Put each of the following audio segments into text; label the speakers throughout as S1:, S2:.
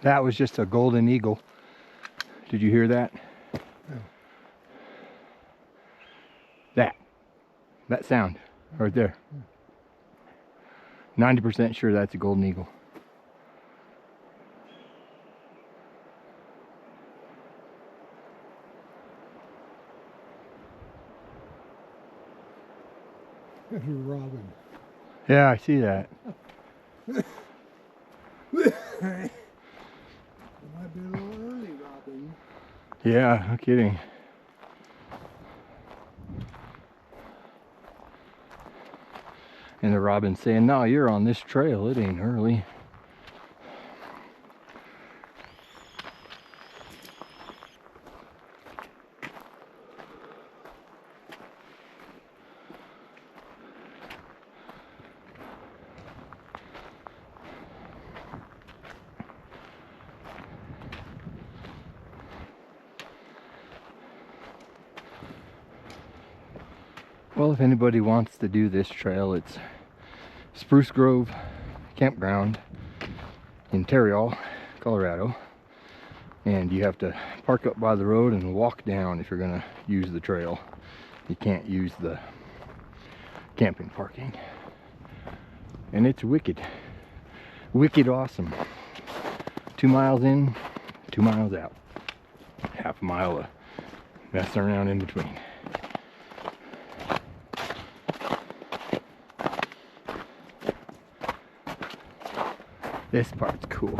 S1: That was just a golden eagle. Did you hear that?
S2: Yeah.
S1: That sound right there. 90% sure that's a golden eagle.
S2: That's a robin.
S1: Yeah, I see that.
S2: It might be a little early, robin.
S1: Yeah, no kidding. And the robin's saying, no, you're on this trail, it ain't early. Well, if anybody wants to do this trail, it's Spruce Grove Campground in Tarryall, Colorado. And you have to park up by the road and walk down if you're gonna use the trail. You can't use the camping parking. And it's wicked awesome. 2 miles in, 2 miles out. Half a mile of messing around in between. This part's cool.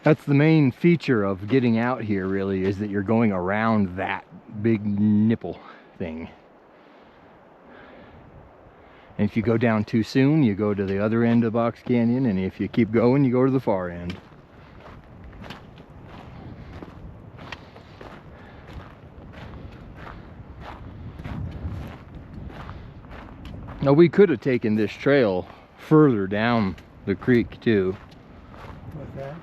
S1: That's the main feature of getting out here, really, is that you're going around that big nipple thing. And if you go down too soon, you go to the other end of Box Canyon, and if you keep going, you go to the far end. Now, we could have taken this trail further down the creek too.
S2: What's that?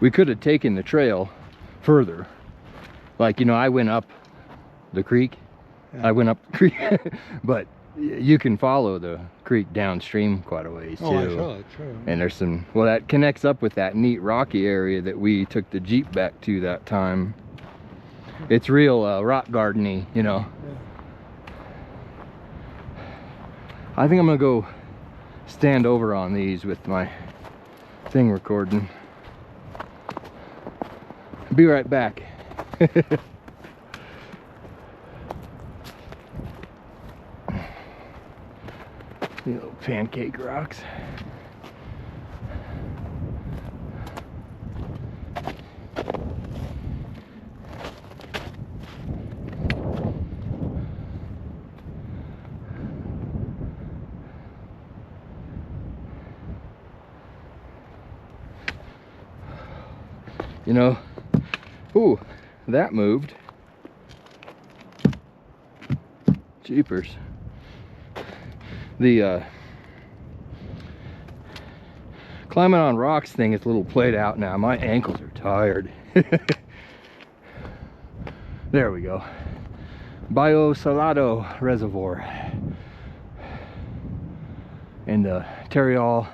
S1: We could have taken the trail further. Like, you know, I went up the creek.
S2: Yeah.
S1: I went up the creek. But you can follow the creek downstream quite a ways too.
S2: Oh, I saw it, sure.
S1: And there's some, well, that connects up with that neat rocky area that we took the Jeep back to that time. It's real rock gardeny, you know.
S2: Yeah.
S1: I think I'm gonna go stand over on these with my thing recording. Be right back. The little pancake rocks. You know, ooh, that moved. Jeepers. The climbing on rocks thing is a little played out now. My ankles are tired. There we go. Bayo Salado Reservoir in the Tarryall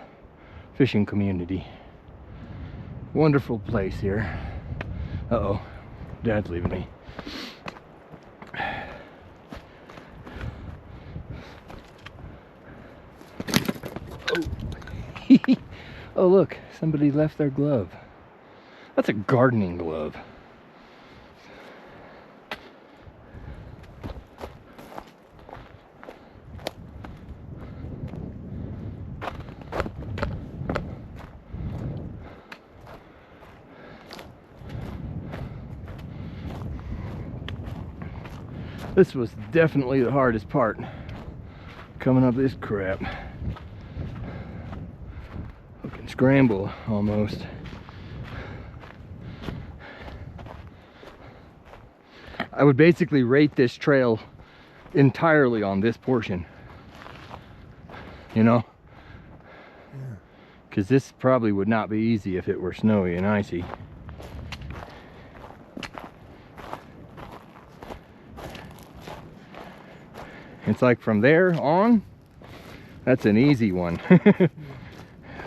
S1: fishing community. Wonderful place here. Uh-oh, Dad's leaving me. Oh. Oh, look, somebody left their glove. That's a gardening glove. This was definitely the hardest part, coming up this crap. I can scramble almost. I would basically rate this trail entirely on this portion, you know? Because this probably would not be easy if it were snowy and icy. It's like from there on, That's an easy one.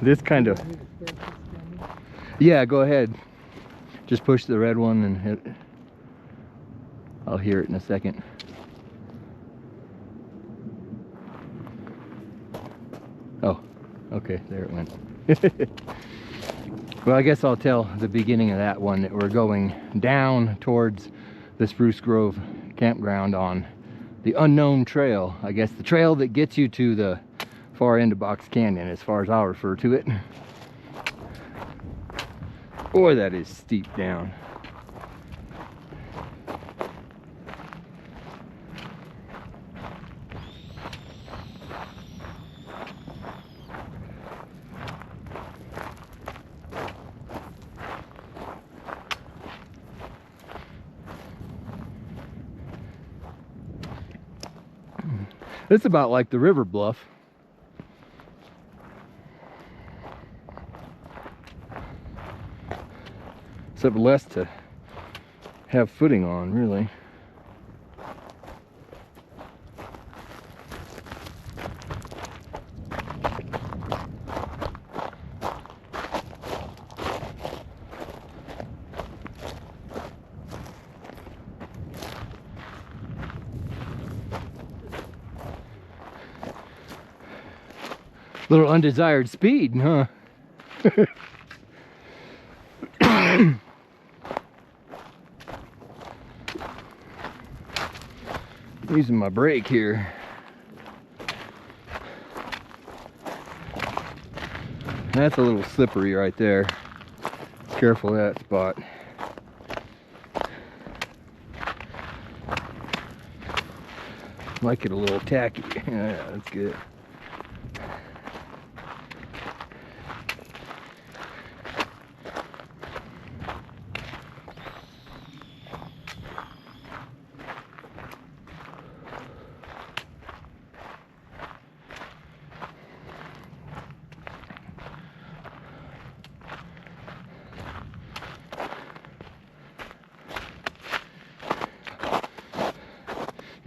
S1: This kind of,
S2: Want me to start this camera?
S1: yeah, go ahead. Just push the red one and hit. I'll hear it in a second. Oh, okay, there it went. Well, I guess I'll tell the beginning of that one that we're going down towards the Spruce Grove campground on the unknown trail. I guess the trail that gets you to the far end of Box Canyon, as far as I'll refer to it. Boy, that is steep down. It's about like the river bluff. Except less to have footing on, really. Little undesired speed, huh? Using my brake here. That's a little slippery right there. Careful of that spot. Like it a little tacky. Yeah, that's good.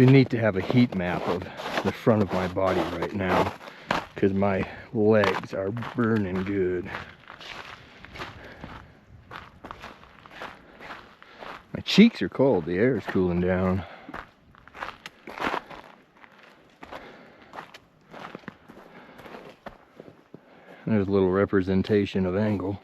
S1: It'd be neat to have a heat map of the front of my body right now, because my legs are burning good. My cheeks are cold, the air is cooling down. There's a little representation of angle.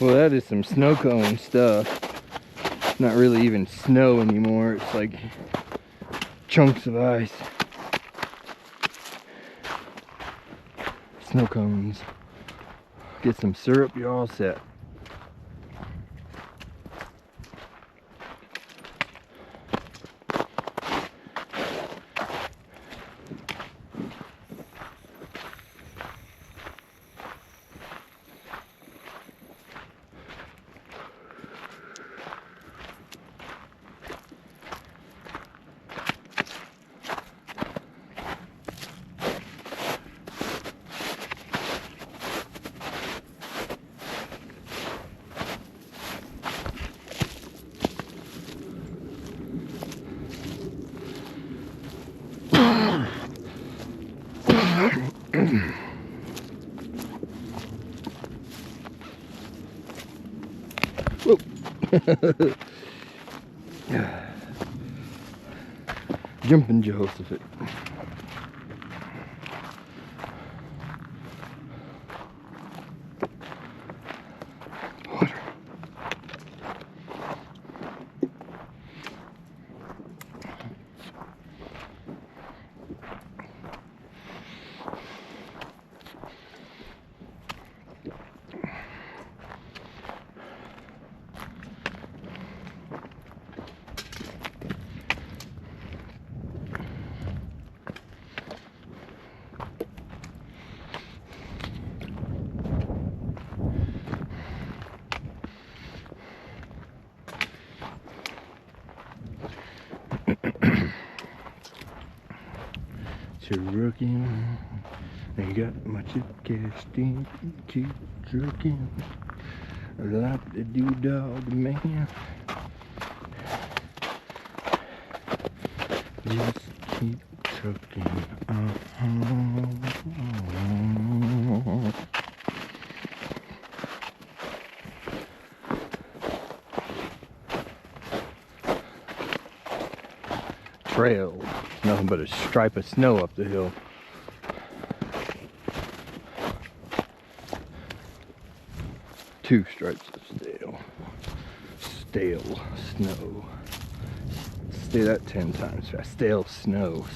S1: Well, that is some snow cone stuff. not really even snow anymore. It's like chunks of ice. Snow cones. Get some syrup, you're all set. Jumping Joseph. Water. Trucking, I got my chip casting, keep trucking, like the dog man. Just keep trucking. Trail. Nothing but a stripe of snow up the hill. Two stripes of stale snow. Say that 10 times fast. Stale snow.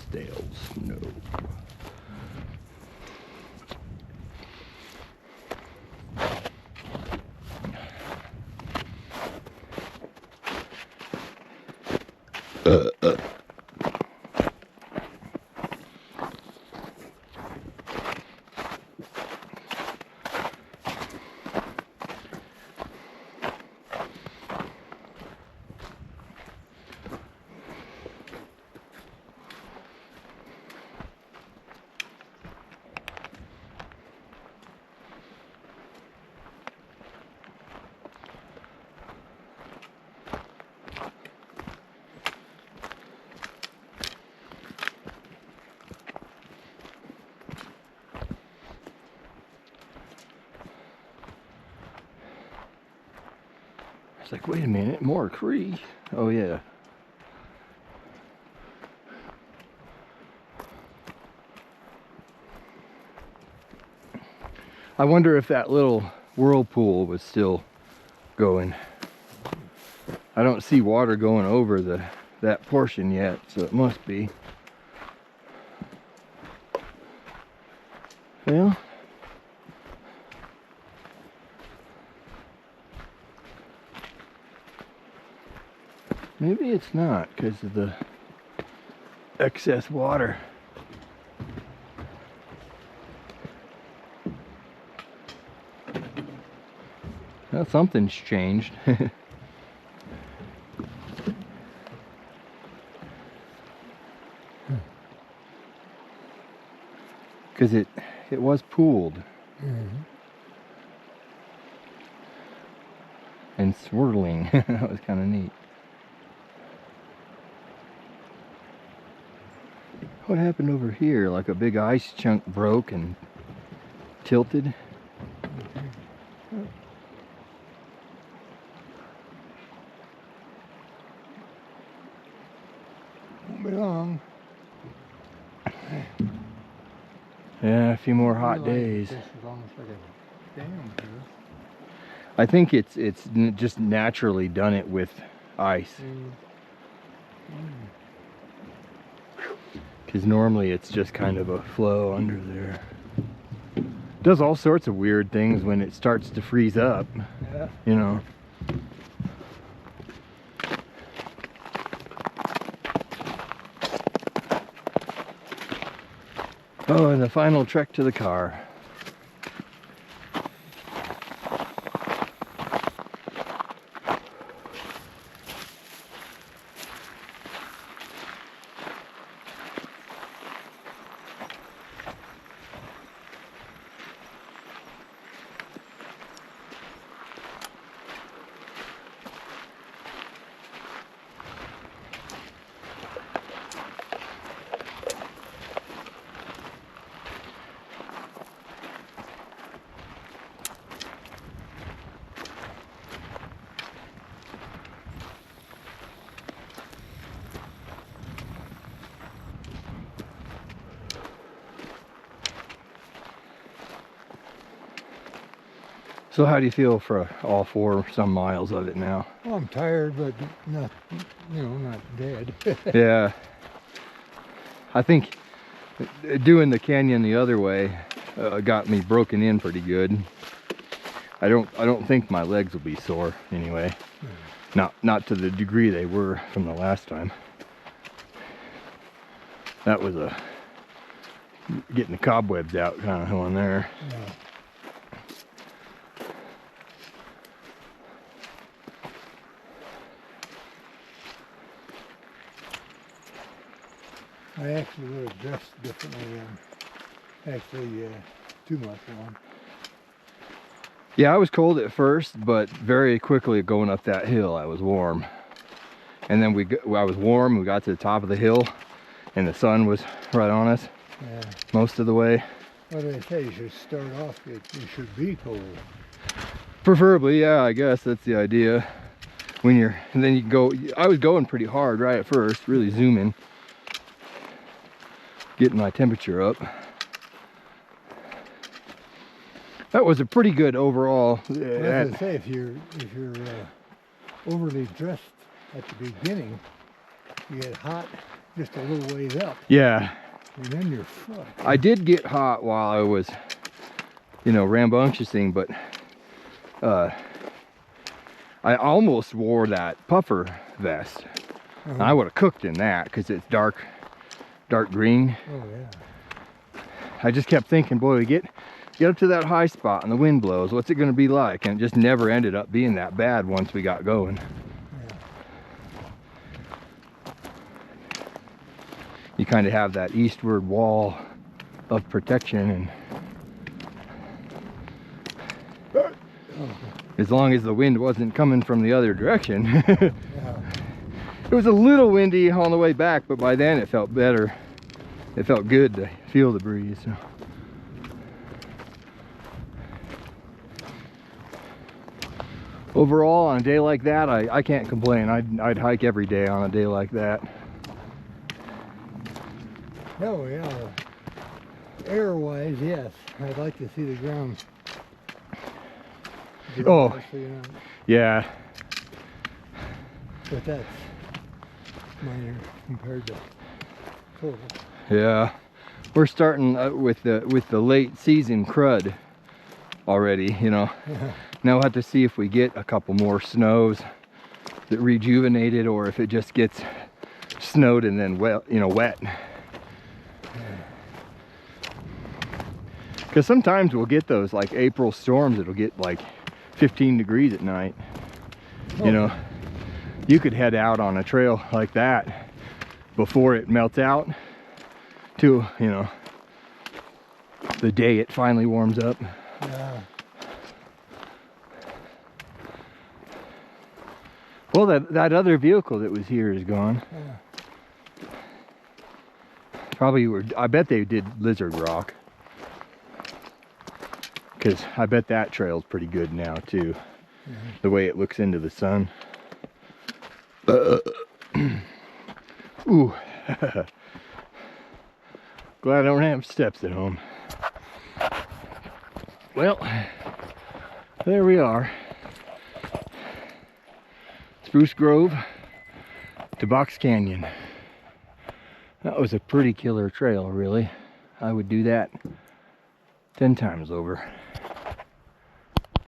S1: It's like, wait a minute, more Cree. Oh yeah. I wonder if that little whirlpool was still going. I don't see water going over that portion yet, so it must be. Well, maybe it's not because of the excess water. Well, something's changed. Because it was pooled. And swirling. That was kind of neat. What happened over here? Like a big ice chunk broke and tilted.
S2: Won't be long.
S1: Yeah, a few more hot days.
S2: This is almost like a dam here.
S1: I think it's just naturally done it with ice. Because normally it's just kind of a flow under there. Does all sorts of weird things when it starts to freeze up,
S2: Yeah.
S1: you know. Oh, and the final trek to the car. So how do you feel for all 4 some miles of it now?
S2: Well, I'm tired, but not, not dead.
S1: Yeah. I think doing the canyon the other way got me broken in pretty good. I don't think my legs will be sore anyway. Not to the degree they were from the last time. That was a getting the cobwebs out kind of one there.
S2: Yeah. I actually would have dressed differently than actually too much on.
S1: Yeah, I was cold at first, but very quickly going up that hill, I was warm. And then I was warm, we got to the top of the hill, and the sun was right on us
S2: Yeah.
S1: most of the way.
S2: What do they say? You should start off, you should be cold.
S1: Preferably, yeah, I guess that's the idea. And then you go, I was going pretty hard right at first, really zooming, getting my temperature up. That was a pretty good overall.
S2: Well, as I say, if you're overly dressed at the beginning, you get hot just a little ways up,
S1: Yeah,
S2: and then you're fucked.
S1: I did get hot while I was, rambunctious, but I almost wore that puffer vest.
S2: Uh-huh.
S1: I would have cooked in that because it's dark green.
S2: Oh yeah.
S1: I just kept thinking, boy, we get up to that high spot and the wind blows, what's it going to be like? And it just never ended up being that bad once we got going.
S2: Yeah.
S1: You kind of have that eastward wall of protection, and as long as the wind wasn't coming from the other direction.
S2: Yeah.
S1: It was a little windy on the way back, but by then it felt better. It felt good to feel the breeze. So. Overall, on a day like that, I can't complain. I'd hike every day on a day like that.
S2: Oh yeah. Air-wise, yes. I'd like to see the ground.
S1: Oh.
S2: Actually,
S1: Yeah.
S2: but that's minor compared to total.
S1: Yeah, we're starting with the late season crud already. Now we'll have to see if we get a couple more snows that rejuvenated, or if it just gets snowed and then wet. Because sometimes we'll get those like April storms. It'll get like 15 degrees at night.
S2: Oh.
S1: You could head out on a trail like that before it melts out to, the day it finally warms up.
S2: Yeah.
S1: Well, that other vehicle that was here is gone.
S2: Yeah.
S1: Probably I bet they did Lizard Rock. Because I bet that trail's pretty good now too. The way it looks into the sun. Ooh. Glad I don't have steps at home. Well, there we are. It's Spruce Grove to Box Canyon. That was a pretty killer trail, really. I would do that 10 times over.